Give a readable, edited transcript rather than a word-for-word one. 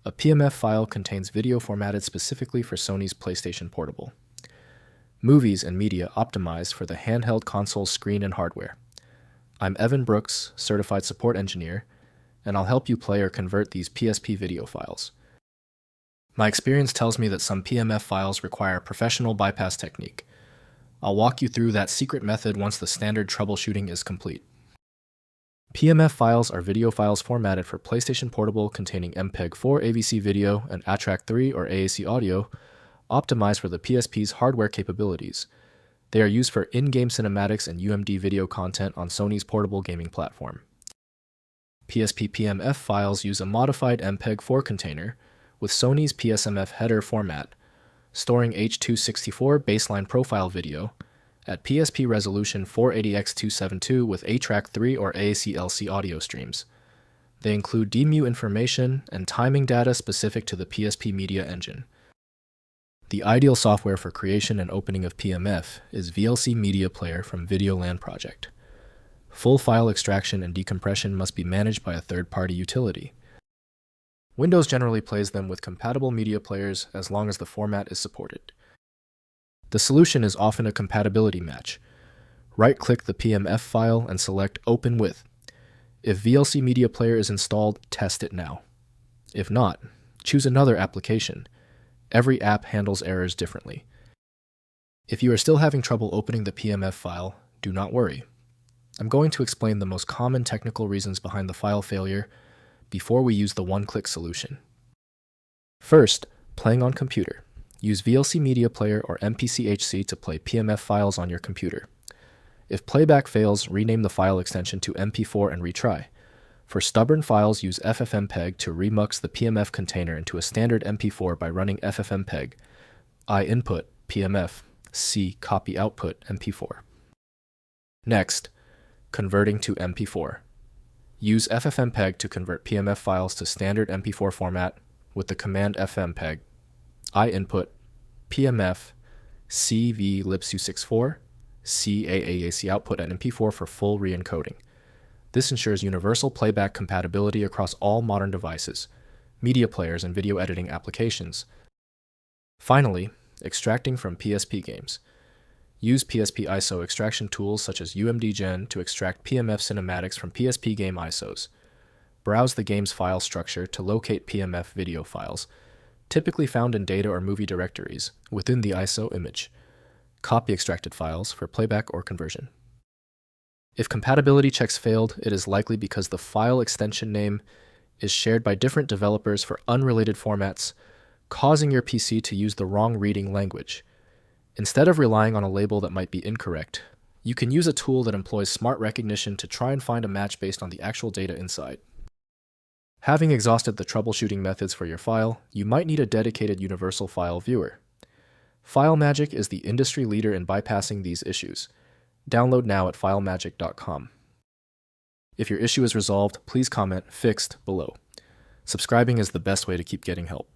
A PMF file contains video formatted specifically for Sony's PlayStation Portable. Movies and media optimized for the handheld console screen and hardware. I'm Evan Brooks, Certified Support Engineer, and I'll help you play or convert these PSP video files. My experience tells me that some PMF files require a professional bypass technique. I'll walk you through that secret method once the standard troubleshooting is complete. PMF files are video files formatted for PlayStation Portable containing MPEG-4 AVC video and ATTRACK3 or AAC audio, optimized for the PSP's hardware capabilities. They are used for in-game cinematics and UMD video content on Sony's portable gaming platform. PSP PMF files use a modified MPEG-4 container with Sony's PSMF header format, storing H.264 Baseline Profile video at PSP resolution 480x272 with ATTRACK3 or AAC-LC audio streams. They include demu information and timing data specific to the PSP media engine. The ideal software for creation and opening of PMF is VLC Media Player from Videoland Project. Full file extraction and decompression must be managed by a third-party utility. Windows generally plays them with compatible media players as long as the format is supported. The solution is often a compatibility match. Right-click the PMF file and select Open With. If VLC Media Player is installed, test it now. If not, choose another application. Every app handles errors differently. If you are still having trouble opening the PMF file, do not worry. I'm going to explain the most common technical reasons behind the file failure before we use the one-click solution. First, playing on computer. Use VLC Media Player or MPC-HC to play PMF files on your computer. If playback fails, rename the file extension to MP4 and retry. For stubborn files, use FFmpeg to remux the PMF container into a standard MP4 by running FFmpeg I input PMF C copy output MP4. Next, converting to MP4. Use FFmpeg to convert PMF files to standard MP4 format with the command fmpeg I input PMF CV libs264 CAAC output at MP4 for full re-encoding. This ensures universal playback compatibility across all modern devices, media players, and video editing applications. Finally, extracting from PSP Games. Use PSP ISO extraction tools such as UMDgen to extract PMF cinematics from PSP game ISOs. Browse the game's file structure to locate PMF video files, typically found in data or movie directories, within the ISO image. Copy extracted files for playback or conversion. If compatibility checks failed, it is likely because the file extension name is shared by different developers for unrelated formats, causing your PC to use the wrong reading language. Instead of relying on a label that might be incorrect, you can use a tool that employs smart recognition to try and find a match based on the actual data inside. Having exhausted the troubleshooting methods for your file, you might need a dedicated universal file viewer. FileMagick is the industry leader in bypassing these issues. Download now at filemagick.com. If your issue is resolved, please comment "Fixed" below. Subscribing is the best way to keep getting help.